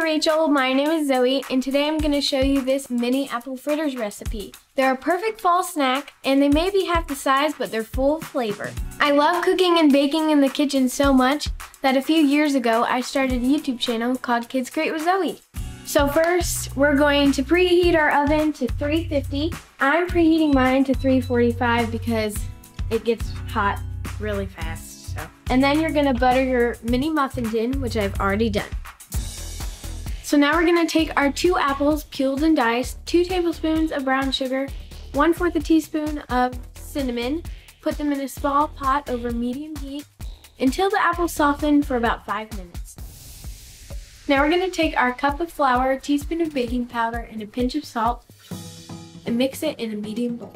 Rachel, my name is Zoe, and today I'm going to show you this mini apple fritters recipe. They're a perfect fall snack, and they may be half the size, but they're full of flavor. I love cooking and baking in the kitchen so much that a few years ago I started a YouTube channel called Kids Create with Zoe. So first, we're going to preheat our oven to 350. I'm preheating mine to 345 because it gets hot really fast. And then you're gonna butter your mini muffin tin, which I've already done. So now we're gonna take our 2 apples, peeled and diced, 2 tablespoons of brown sugar, 1/4 a teaspoon of cinnamon, put them in a small pot over medium heat until the apples soften for about 5 minutes. Now we're gonna take our cup of flour, a teaspoon of baking powder, and a pinch of salt, and mix it in a medium bowl.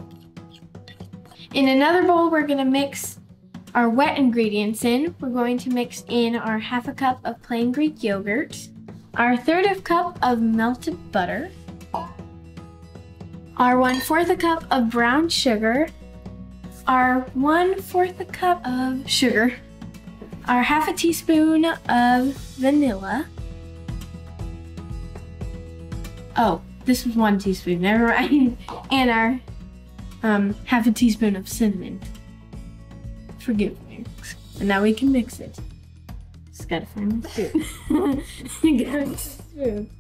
In another bowl, we're gonna mix our wet ingredients in. We're going to mix in our 1/2 cup of plain Greek yogurt, our 1/3 cup of melted butter, our 1/4 cup of brown sugar, our 1/4 cup of sugar, our 1/2 teaspoon of vanilla. Oh, this was 1 teaspoon, never mind. And our 1/2 teaspoon of cinnamon. Forgive me. And now we can mix it. Just gotta find the spoon. Gotta find the spoon.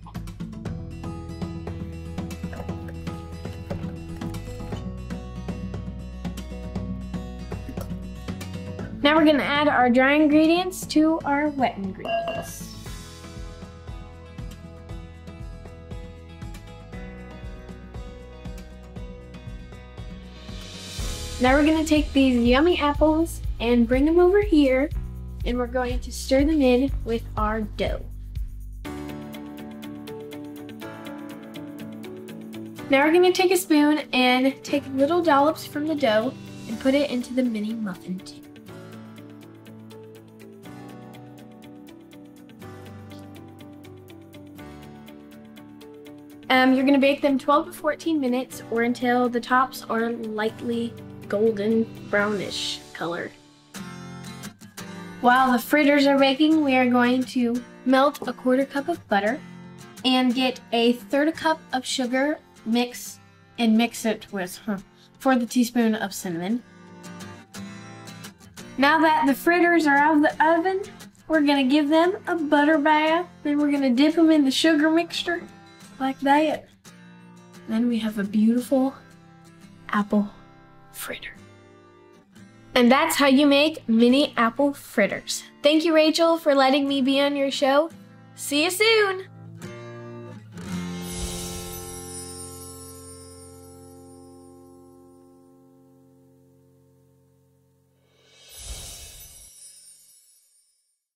Now we're gonna add our dry ingredients to our wet ingredients. Now we're gonna take these yummy apples and bring them over here, and we're going to stir them in with our dough. Now we're gonna take a spoon and take little dollops from the dough and put it into the mini muffin tin. You're gonna bake them 12 to 14 minutes or until the tops are lightly golden brownish color. While the fritters are baking, we are going to melt a 1/4 cup of butter and get a 1/3 cup of sugar, mix it with 1/4 teaspoon of cinnamon. Now that the fritters are out of the oven, we're gonna give them a butter bath. Then we're gonna dip them in the sugar mixture like that. Then we have a beautiful apple fritter. And that's how you make mini apple fritters. Thank you, Rachel, for letting me be on your show. See you soon!